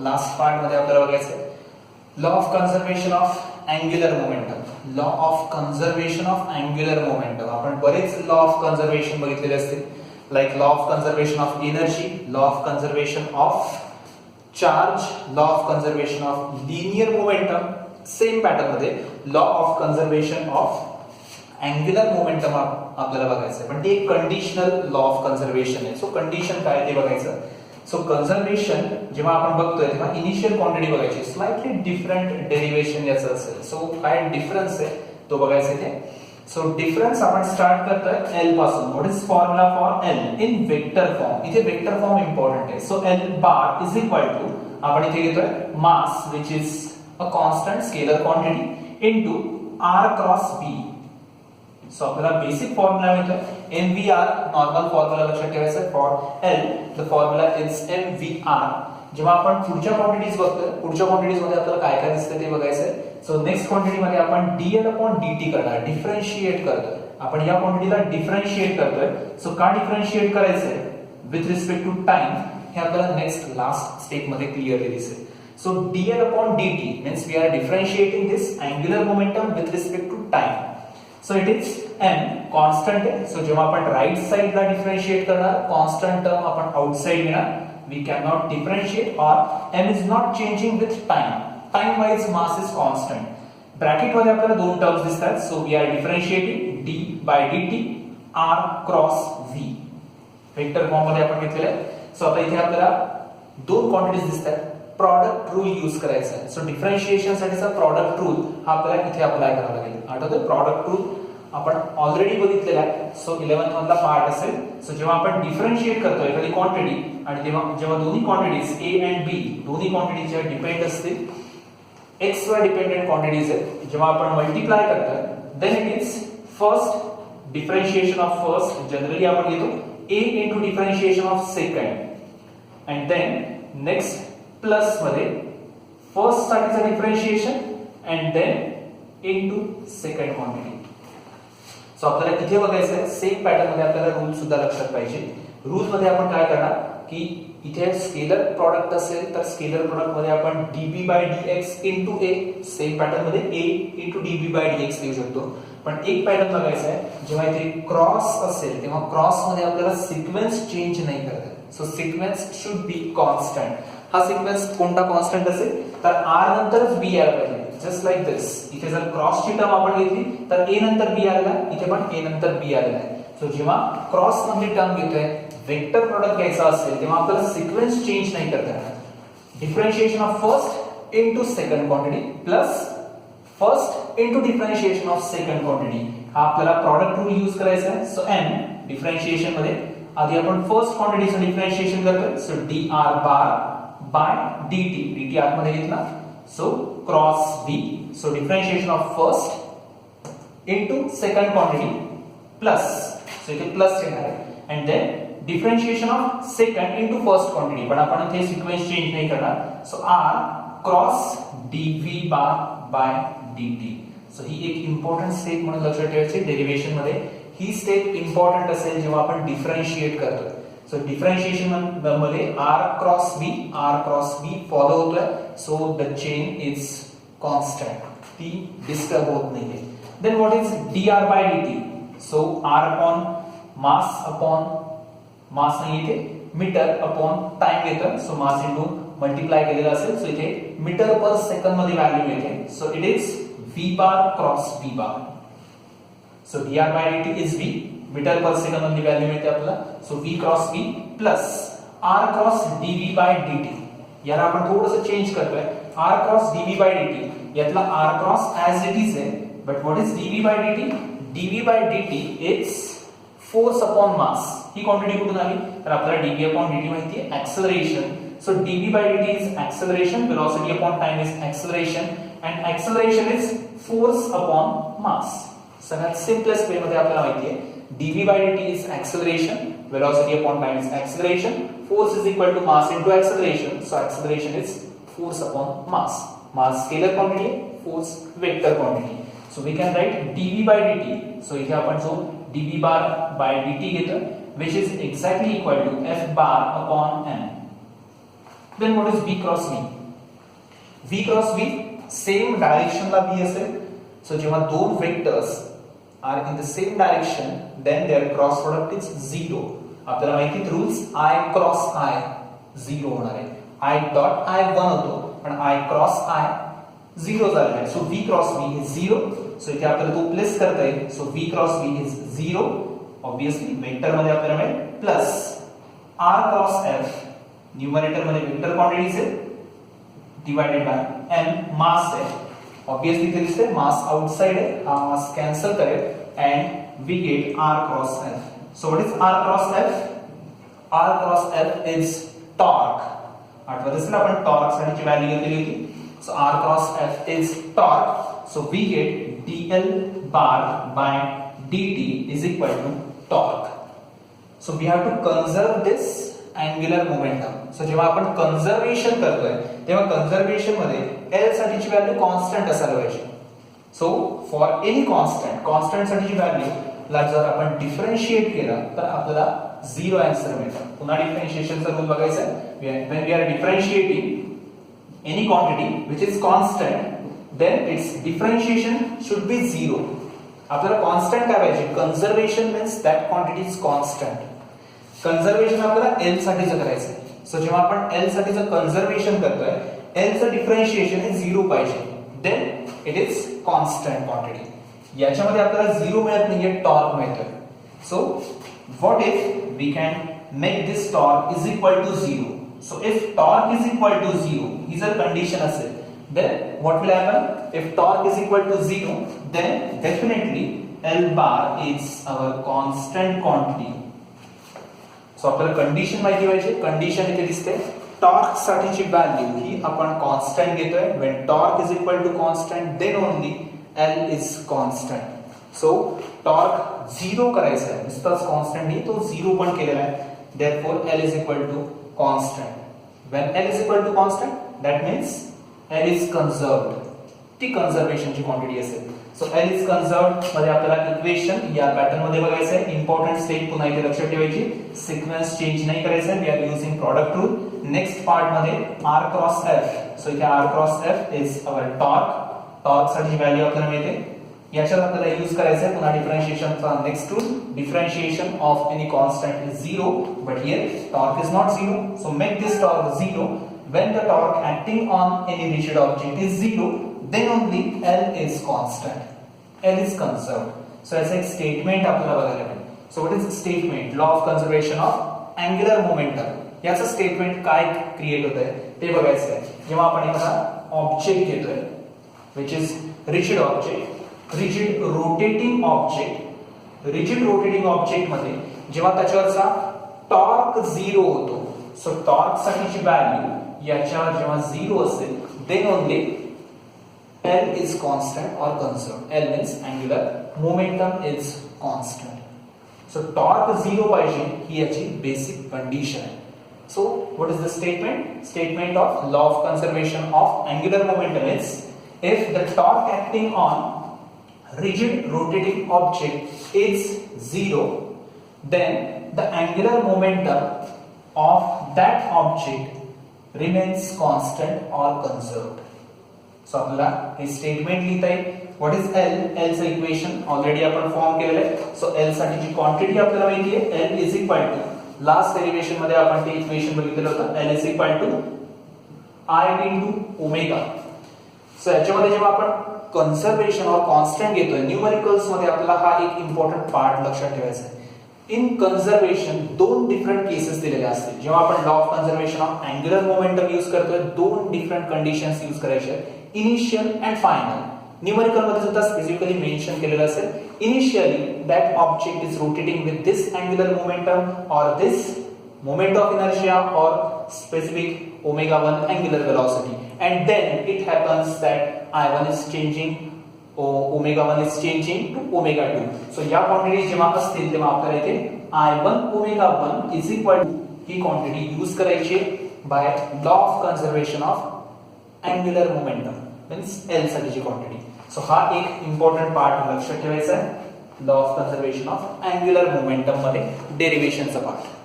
Last part मध्ये आपल्याला बघायचं आहे law of conservation of angular momentum. Law of conservation of angular momentum. आपण बरेच लॉ ऑफ कन्झर्वेशन बघितलेले असतील, like law of conservation of energy, law of conservation of charge, law of conservation of linear momentum. Same pattern मध्ये law of conservation of angular momentum आपल्याला बघायचं आहे, पण ते एक कंडिशनल लॉ ऑफ कन्झर्वेशन आहे. सो कंडिशन काय ते बघायचं. सो कन्झर्वेशन जेव्हा आपण बघतोय तेव्हा इनिशियल क्वांटिटी बघायची, स्लाइटली डिफरंट डेरिवेशन याचं असेल. सो काय डिफरन्स आहे तो बघायचा इथे. सो डिफरन्स आपण स्टार्ट करतोय एल पासून. What is formula for L in vector form. इथे वेक्टर फॉर्म इम्पॉर्टंट आहे. So L bar is equal to आपण इथे घेतोय mass which is a constant scalar quantity into R cross B. So आपल्याला basic formula मिळतोय MVR. Normal formula लक्षात ठेवायचा for L the formula is MVR. जेव्हा आपण पुढच्या क्वांटिटीज बघतोय, पुढच्या क्वांटिटीज मध्ये आपल्याला काय काय दिसतंय ते बघायचंय. सो नेक्स्ट क्वांटिटी मध्ये आपण dl अपॉन dt करणार, डिफरन्शिएट करतोय. आपण या क्वांटिटीला डिफरन्शिएट करतोय. सो का डिफरन्शिएट करायचंय विथ रिस्पेक्ट टू टाइम हे आपल्याला नेक्स्ट लास्ट स्टेप मध्ये क्लिअरली दिसेल. So dl upon dt means we are differentiating this angular momentum with respect to time. So it is m constant आहे. सो जेव्हा आपण राइट साइडला डिफरन्शिएट करणार, कॉन्स्टंट टर्म आपण आउटसाइड घेणार. We cannot differentiate or m is not changing with time. Time wise mass is constant. Bracket मध्ये आपल्याला दोन टर्म्स दिसतात. So we are differentiating d by dt r cross v. Vector form मध्ये आपण घेतलेलं आहे. सो आता इथे आपल्याला दोन क्वांटिटीज दिसतात. प्रॉडक्ट रूल यूज करायचा आहे. सो डिफरन्शिएशन साठीचा प्रॉडक्ट रूल हा आपल्याला इथे अप्लाय करावा लागेल. आठवतोय प्रॉडक्ट रूल आपण ऑलरेडी बघितलेला आहे. सो 11th मधला पार्ट असेल. सो जेव्हा आपण डिफरन्शिएट करतो एखादी क्वांटिटी आणि जेव्हा दोन्ही क्वांटिटीज a अँड b दोन्ही क्वांटिटीज जेव्हा डिपेंड असतील, x वर डिपेंडेंट क्वांटिटीज आहेत, जेव्हा आपण मल्टिप्लाय करतोय then it is first differentiation of first. Generally आपण घेतो a into differentiation of second and then next plus मध्ये फर्स्ट साठीचं differentiation and then into second quantity. So आपल्याला इथे बघायचं आहे सेम पॅटर्न मध्ये आपल्याला रूल सुद्धा लक्षात पाहिजे. रूल मध्ये आपण काय करणार की इथे स्केलर प्रॉडक्ट असेल तर स्केलर प्रॉडक्ट मध्ये आपण db by dx into a. Same pattern मध्ये a into db by dx लिहू शकतो. पण एक पॅटर्न बघायचा आहे जेव्हा इथे क्रॉस असेल तेव्हा क्रॉस मध्ये आपल्याला सिक्वेन्स चेंज नाही करायचा. So sequence should be constant. हा सिक्वेन्स कोणता कॉन्स्टंट असेल तर r नंतरच b यायला पाहिजे. जस्ट लाईक दिस. इथे जर क्रॉस ची टर्म आपण घेतली तर a नंतर b आलेला आहे, इथे पण a नंतर b आलेला आहे. सो जेव्हा क्रॉस मधली टर्म घेतोय वेक्टर प्रोडक्ट घ्यायचा असेल तेव्हा आपल्याला सिक्वेन्स चेंज नाही करता येणार. Differentiation of first into second quantity plus first into differentiation of second quantity हा आपल्याला प्रॉडक्ट रूल यूज करायचा आहे. सो m डिफरन्शिएशन मध्ये आधी आपण फर्स्ट क्वांटिटीचं डिफरन्शिएशन करतोय. So dr bar by dt आतमध्ये घेतला. So cross b. So differentiation of first into second quantity plus. So इथे प्लस येणार आहे and then differentiation of second into first quantity. पण आपण इथे सिक्वेन्स चेंज नाही करणार. So r cross dv bar by dt. So ही एक इम्पॉर्टंट स्टेप म्हणून लक्षात ठेवायची डेरिवेशन मध्ये. ही स्टेप इम्पॉर्टंट असेल जेव्हा आपण डिफरन्शिएट करतोय. सो डिफरन्शिएशन मध्ये r क्रॉस b फॉलो होतोय. So the chain is constant, ती डिस्टर्ब होत नाहीये. Then what is dr by dt. So r upon mass नाही इथे मीटर अपॉन टाइम घेतोय. सो मास इनटू मल्टिप्लाय केलेला असेल. सो इथे मीटर पर सेकंड मध्ये व्हॅल्यू येते. So it is v bar cross v bar. So dr by dt is v. Metre per second मध्ये value मिळते आपल्याला. So v cross v plus r cross dv by dt. याला आपण थोडंसं change करतोय. r cross dv by dt यातला r cross as it is आहे. But what is dv by dt? dv by dt is force upon mass. ही quantity कुठून आली तर आपल्याला dv अपॉन dt माहिती आहे acceleration. So dv by dt is acceleration. Velocity upon time is acceleration and acceleration is force upon मास. सगळ्यात simplest वे मध्ये आपल्याला माहिती आहे dv by dt is acceleration, velocity upon time is acceleration, force is equal to mass into acceleration. So acceleration is force upon mass. Mass scalar quantity, force vector quantity. So we can write dv by dt. So इथे आपण जो dv bar by dt घेतो which is exactly equal to f bar upon m. Then what is v cross v? v cross v same डायरेक्शनला v असेल. So जेव्हा दोन vectors are in the same direction then their cross product is 0. आपल्याला माहिती आहे rules i cross i 0 होणार आहे. i dot i 1 होतो पण i क्रॉस i 0 झालेला आहे. So v cross v is 0. So इथे आपल्याला तो प्लेस करता येईल. So v cross v is 0. Obviously vector मध्ये आपल्याला मिळेल plus r cross f numerator मध्ये वेक्टर क्वांटिटीज आहे डिवाइडेड बाय m मास आहे. ऑब्वियसली इथे दिसते मास आउटसाइड आहे. हा मास कॅन्सल करेल and we get r cross f. So what is r cross f? r cross f is torque. आठवत असेल आपण टॉर्क साठीची व्हॅल्यू घेतली होती. So r cross f is torque. So we get dl bar by dt is equal to torque. So we have to conserve this angular momentum. So जेव्हा आपण conservation करतोय तेव्हा कंजर्वेशन मध्ये L साठीची value constant असायला पाहिजे. So for any constant साठीची value ला जर आपण डिफरन्शिएट केलं तर आपल्याला 0 आन्सर मिळतं. पुन्हा डिफरन्शिएशनचा रूल बघायचा आहे. when we are differentiating any quantity which is constant then its differentiation should be 0. आपल्याला कॉन्स्टंट काय पाहिजे? Conservation means that quantity is constant. Conservation आपल्याला L साठीचं करायचं आहे. सो जेव्हा आपण L साठीचं कंजर्वेशन करतोय L चं डिफरन्शिएशन हे 0 पाहिजे. Then it is constant quantity. याच्यामध्ये आपल्याला 0 मिळत नाहीये, टॉर्क मिळतोय. So what if we can make this torque is equal to 0. So if torque is equal to 0 ही जर कंडिशन असेल then what will happen? If torque is equal to 0 then definitely L bar is our constant quantity. So आपल्याला condition माहिती पाहिजे. Condition इथे दिसते torque साठीची value ही आपण कॉन्स्टंट घेतोय. when torque is equal to constant then only L is constant. so torque 0 करायचा आहे. नुसताच कॉन्स्टंट नाही, तो 0 पण केलेला आहे. therefore L is equal to constant. when L is equal to constant that means L is conserved. ती कंजर्वेशनची quantity असेल. सो L is conserved मध्ये आपल्याला इक्वेशन या पॅटर्न मध्ये बघायचं आहे. इम्पॉर्टंट स्टेप पुन्हा इथे लक्षात ठेवायची. सिक्वेन्स चेंज नाही करायचा आहे. We are using product rule. Next part मध्ये r क्रॉस f. सो इथे r cross f is our torque. Torque साठी व्हॅल्यू आपल्याला मिळते. याच्यात आपल्याला यूज करायचं आहे पुन्हा डिफरन्शिएशनचा next rule. Differentiation of any constant is 0 but here torque is not 0. So make this torque 0. When the torque acting on any rigid object is 0, then only L is constant. L is conserved. So as a statement आपल्याला बघायला मिळेल. So what is the statement? Law of conservation of angular momentum. याचं statement काय create होत आहे ते बघायचं आहे. जेव्हा आपण एखादा ऑब्जेक्ट घेतोय which is rigid object, rigid rotating object मध्ये जेव्हा त्याच्यावरचा टॉर्क 0 होतो. सो टॉर्क साठीची व्हॅल्यू याच्यावर जेव्हा 0 असेल then only L is constant or conserved. L means angular momentum is constant. So torque 0 पाहिजे ही याची बेसिक कंडिशन आहे. So what is the statement? Statement of law of conservation of angular momentum is if the torque acting on rigid rotating object is 0 then the angular momentum of that object remains constant or conserved. So आपल्याला हे statement लिहिता येईल. What is L? L चं equation already आपण form केलेलं आहे. So L साठीची quantity आपल्याला माहिती आहे. L is equal to last derivation मध्ये आपण ते इक्वेशन बघितलेलं होतं. L is equal to I into omega. So याच्यामध्ये जेव्हा आपण कंजर्वेशन और कॉन्स्टंट घेतोय न्यूमेरिकल्स मध्ये आपल्याला हा एक इम्पॉर्टंट पार्ट लक्षात ठेवायचा आहे. इन कंजर्वेशन दोन डिफरंट केसेस दिलेले असतील. जेव्हा आपण law of conservation of angular momentum use करतोय दोन डिफरंट कंडिशन्स यूज करायचे आहेत. Initial and final. न्यूमेरिकल मध्ये सुद्धा स्पेसिफिकली मेन्शन केलेलं असेल. Initially that object is rotating with this angular momentum और दिस मोमेंट ऑफ इनर्शिया और specific omega 1 angular velocity, and then it happens that I1 is changing, omega 1 is changing to omega 2. So या quantity जेव्हा असतील तेव्हा आपल्याला इथे I1 omega 1 is equal to ही quantity use करायची by law of conservation of angular momentum means L साठीची quantity. So हा एक इम्पॉर्टंट पार्ट लक्षात ठेवायचा आहे law of conservation of angular momentum मध्ये डेरिवेशनचा पार्ट.